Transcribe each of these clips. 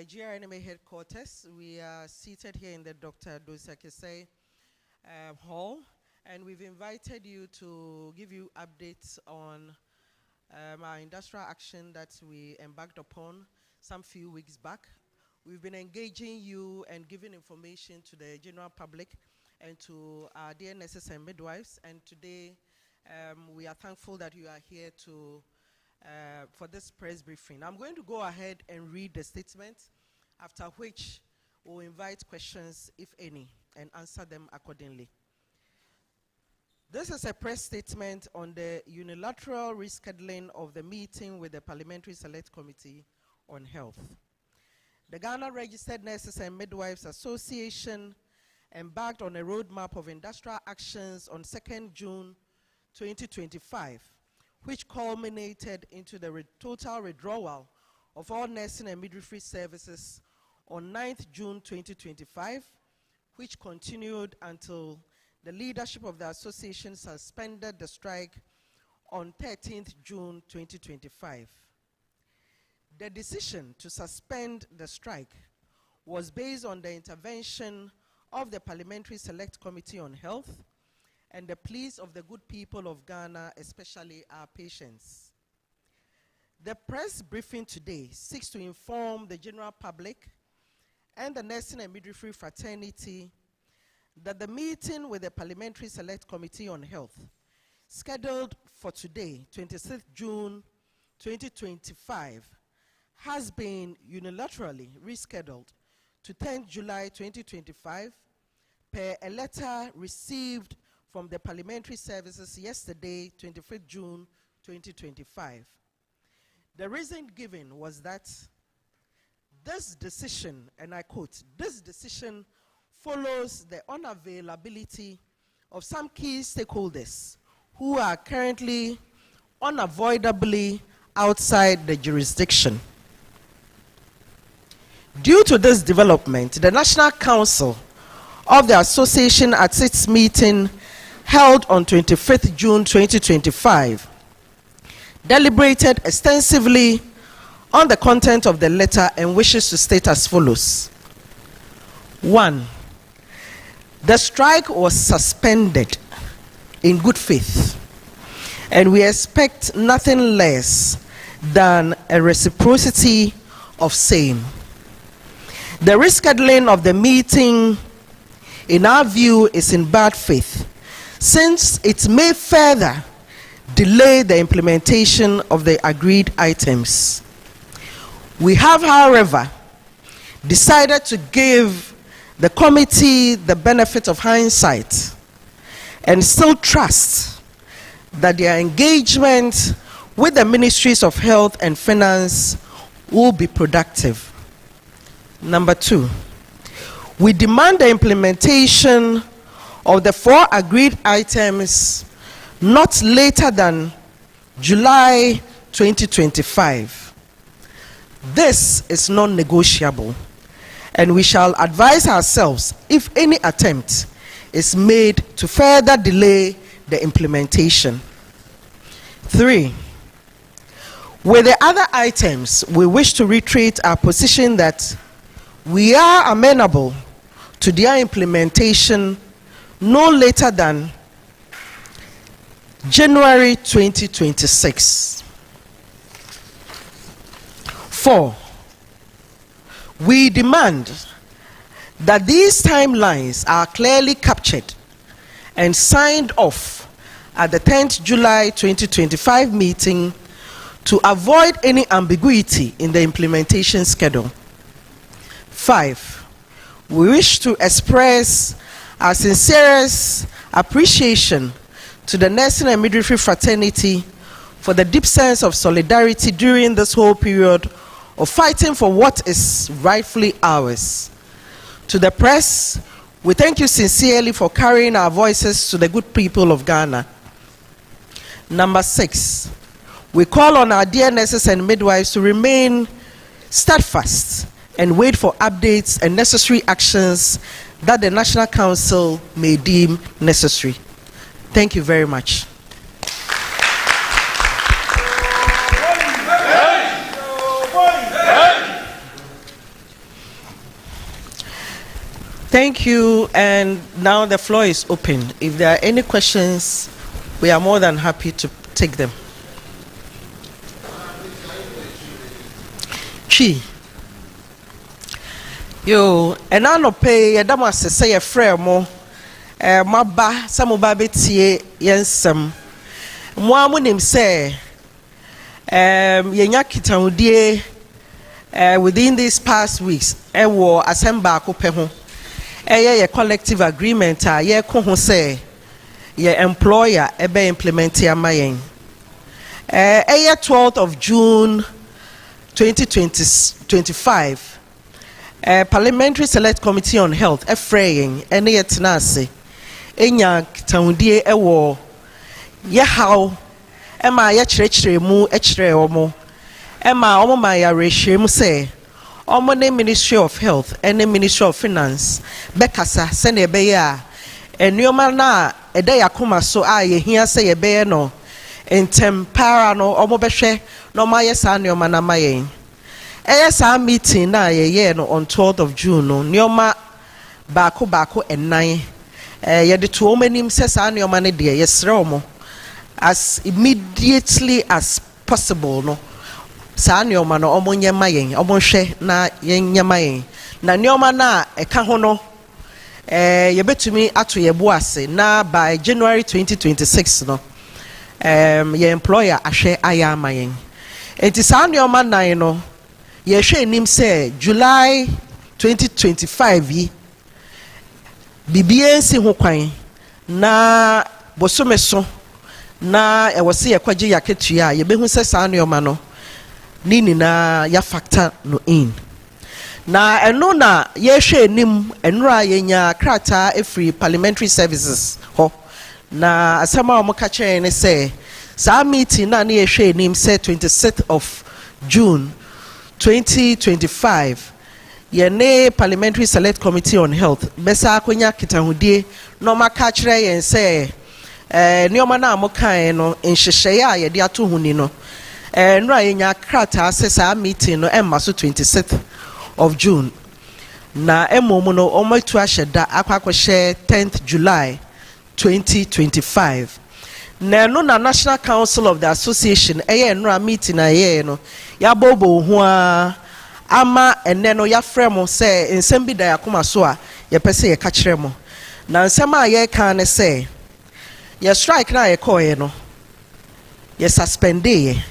GRNMA headquarters. We are seated here in the Dr. Dosakese hall, and we've invited you to give you updates on our industrial action that we embarked upon some few weeks back. We've been engaging you and giving information to the general public and to our dear nurses and midwives, and today we are thankful that you are here for this press briefing. I'm going to go ahead and read the statement, after which we'll invite questions, if any, and answer them accordingly. This is a press statement on the unilateral rescheduling of the meeting with the Parliamentary Select Committee on Health. The Ghana Registered Nurses and Midwives Association embarked on a roadmap of industrial actions on 2nd June 2025, which culminated into the total withdrawal of all nursing and midwifery services on 9th June 2025, which continued until the leadership of the association suspended the strike on 13th June 2025. The decision to suspend the strike was based on the intervention of the Parliamentary Select Committee on Health and the pleas of the good people of Ghana, especially our patients. The press briefing today seeks to inform the general public and the nursing and midwifery fraternity that the meeting with the Parliamentary Select Committee on Health, scheduled for today, 26th June 2025, has been unilaterally rescheduled to 10th July 2025 per a letter received from the Parliamentary Services yesterday, 25th June 2025. The reason given was that this decision, and I quote, this decision follows the unavailability of some key stakeholders who are currently unavoidably outside the jurisdiction. Due to this development, the National Council of the Association at its meeting held on 25th June 2025 deliberated extensively on the content of the letter and wishes to state as follows. 1. The strike was suspended in good faith, and we expect nothing less than a reciprocity of same. The rescheduling of the meeting, in our view, is in bad faith, since it may further delay the implementation of the agreed items. We have, however, decided to give the committee the benefit of hindsight and still trust that their engagement with the Ministries of Health and Finance will be productive. Number 2, we demand the implementation of the 4 agreed items not later than July 2025. This is non-negotiable, and we shall advise ourselves if any attempt is made to further delay the implementation. 3, with the other items, we wish to reiterate our position that we are amenable to their implementation no later than January 2026. 4, we demand that these timelines are clearly captured and signed off at the 10th July 2025 meeting to avoid any ambiguity in the implementation schedule. 5, we wish to express our sincerest appreciation to the nursing and midwifery fraternity for the deep sense of solidarity during this whole period of fighting for what is rightfully ours. To the press, we thank you sincerely for carrying our voices to the good people of Ghana. Number 6, we call on our dear nurses and midwives to remain steadfast and wait for updates and necessary actions that the National Council may deem necessary. Thank you very much. Thank you, and now the floor is open. If there are any questions, we are more than happy to take them. Chi. Yo, and I no pay a damas say a frere mo. Maba, some babetie yensem. Mwamunim say, Yenya Kitamudie, within these past weeks, war assemble copeho. A collective agreement, ye koho say, ye employer ebe implement ya mayen. 12th of June 2025, Parliamentary Select Committee on Health, fraying, and yet nasi, enya Kitamudie war, ye how, Emma ye chre mu omo, Emma omo maya Rescheduling say, Omo ne Ministry of Health and the Ministry of Finance bekasa sene beya enioma na ede yakoma so a ye hia se ye be no entem para no omo behwe no ma ye sa nioma na mayen sa meeting na ye no on 12th of June no nioma bako enan ye de to omanim se sa nioma ne de ye sre omo as immediately as possible no sa nioma no omo nyema yen omo hwe na yen nyema yen na nioma na eka ho no ye betumi ato ye bo ase na by January 2026 no ye employer ahwe aya amayen enti sa nioma nan no ye hwe nim say July 2025 yi bibiensi ho kwan na bosomeso na e wose ye kwaje yaketua ye behu se sa nioma no nini na ya factor no in na eno na ye hwe nim enura ye nya krata free parliamentary services ho na asema o moka kire ne say sa meeting na ye hwe nim say 26th of June 2025 ye ne Parliamentary Select Committee on Health besa akonya kitahudie no maka kire yen say nioma na amokan no nhyehyeye a ye de ato huni no no anya krata asesa meeting no emma so 26th of June na emomu no omotu aheda akwakwohye 10th July 2025 na no na National Council of the Association no meeting na no ya bobo ho ama enne no ya fremo say nsem bi da yakoma so a ye pese ye ka kire mo na nsem a ye kan ne say ye strike na ye call ye no ye suspend ye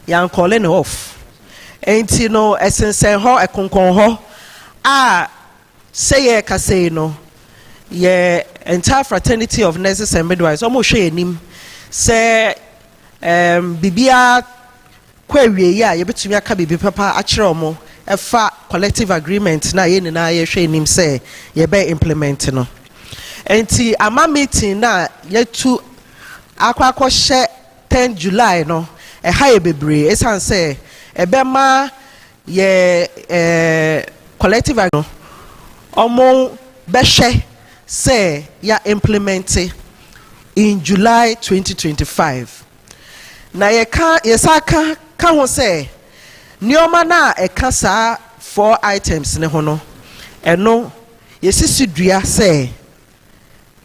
yan calling off enti no esensen ho ekonkon ho a say ye ka say no ye entire fraternity of nurses and midwives omo hwe enim say bibia kwawie ya ye betumi aka bibi papa a kire omo efa collective agreement na ye na ye hwe enim say ye be implement no enti ama meeting na ye tu akwa hye 10 July no haye bebre esan say ebema ye collective no omo behwe say ya implement in July 2025 na ye saka ka ho say nioma na ekasa 4 items ne ho no eno ye sisidua say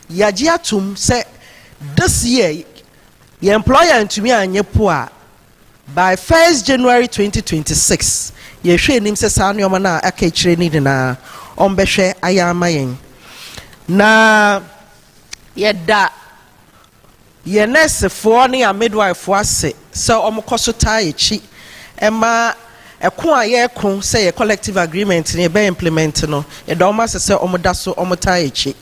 yaji atum say this year your employer ntumi anye po a by 1st January 2026 ye hwe nim se sa nioma na aka kire ni na ombehwe ayama yen na ye da ye nurse for ne a midwife for ase so omokoso ta echi ema eko a ye ko say ye collective agreement ne be implement no ye da omo se omoda so omota echi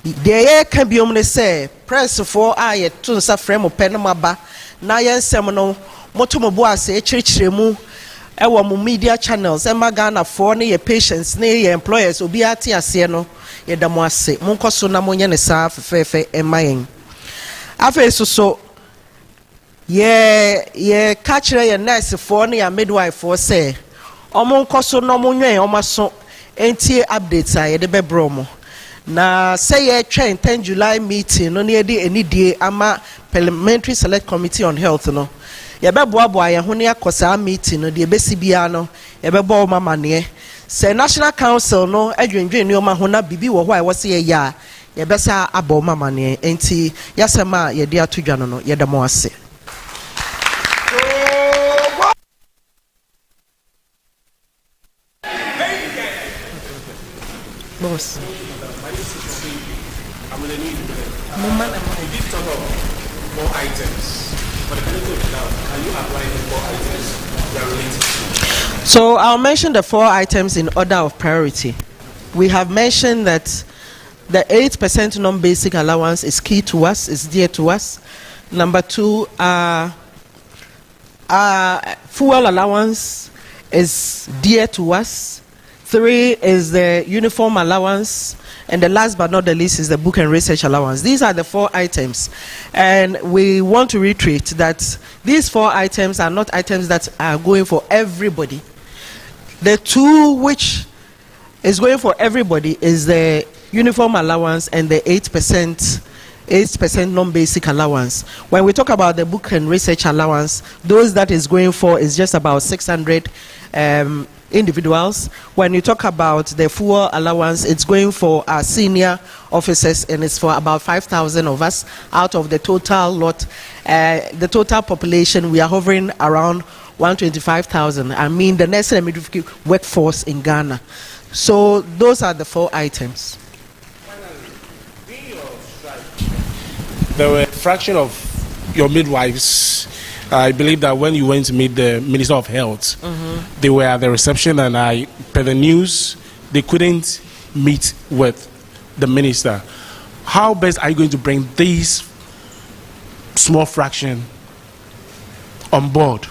de can be omne say press for aye to nsa frame pen maba na yensem no motomobo ase ekirikiremu ewo mu media channels e magana for ne ye patients ne ye employers obi ate ase no ye da mo ase monkoso na monye ne sa fefefe emayen afa so ye catchere ye nurse for ne ya midwife for say omonkoso no monwen omaso entie updates a ye de bebro mo na say ye 10 July meeting no ne de enidie ama Parliamentary Select Committee on Health no ye beboaboa ye ho ne akosa meeting no de besi bia no ye bebo mama ne Say National Council no adwendwen nneoma ho na bibi wo ho a wose ye ya ye besa abo mama ne enti yasema ye dia to dwa no ye da mo ase. Boss. I'm going to need you did talk about 4 items. For the benefit of the doubt, can you apply the 4 items that are related to? So I'll mention the 4 items in order of priority. We have mentioned that the 8% non-basic allowance is key to us, is dear to us. Number 2, fuel allowance is dear to us. 3 is the uniform allowance, and the last but not the least is the book and research allowance. These are the 4 items, and we want to reiterate that these 4 items are not items that are going for everybody. The 2 which is going for everybody is the uniform allowance and the 8% non-basic allowance. When we talk about the book and research allowance, those that is going for is just about 600 individuals. When you talk about the fuel allowance, it's going for our senior officers, and it's for about 5,000 of us out of the total lot. The total population, we are hovering around 125,000. I mean, the nursing and midwifery workforce in Ghana. So those are the 4 items. There were a fraction of your midwives. I believe that when you went to meet the Minister of Health, they were at the reception, and per the news, they couldn't meet with the minister. How best are you going to bring these small fraction on board?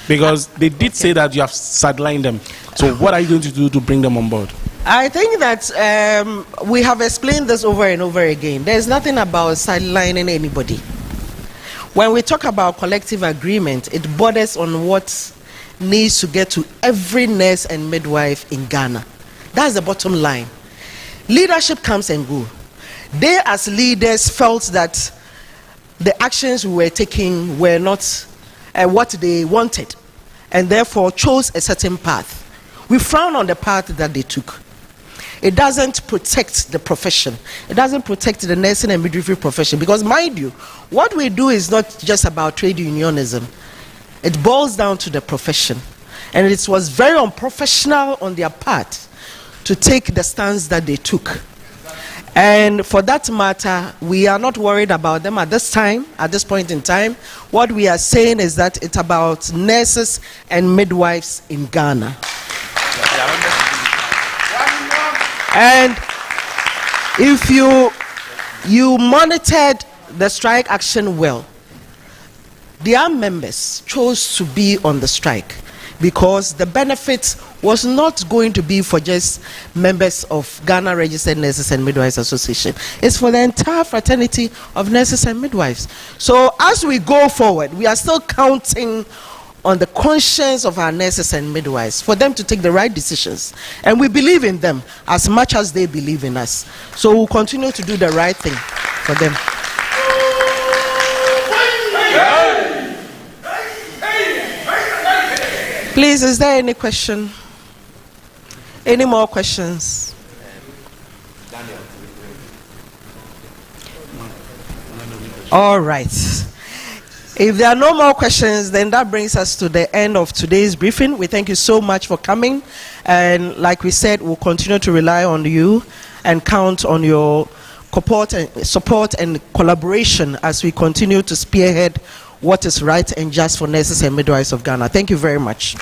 Because they did say that you have sidelined them. So what are you going to do to bring them on board? I think that we have explained this over and over again. There's nothing about sidelining anybody. When we talk about collective agreement, it borders on what needs to get to every nurse and midwife in Ghana. That's the bottom line. Leadership comes and goes. They as leaders felt that the actions we were taking were not what they wanted, and therefore chose a certain path. We frown on the path that they took. It doesn't protect the profession. It doesn't protect the nursing and midwifery profession, because mind you, what we do is not just about trade unionism. It boils down to the profession, and it was very unprofessional on their part to take the stance that they took. And for that matter, we are not worried about them at this time, at this point in time. What we are saying is that it's about nurses and midwives in Ghana. And if you monitored the strike action well, their members chose to be on the strike because the benefit was not going to be for just members of Ghana Registered Nurses and Midwives Association. It's for the entire fraternity of nurses and midwives. So as we go forward, we are still counting on the conscience of our nurses and midwives for them to take the right decisions. And we believe in them as much as they believe in us. So we'll continue to do the right thing for them. Please, is there any question? Any more questions? All right. If there are no more questions, then that brings us to the end of today's briefing. We thank you so much for coming. And like we said, we'll continue to rely on you and count on your support and collaboration as we continue to spearhead what is right and just for nurses and midwives of Ghana. Thank you very much.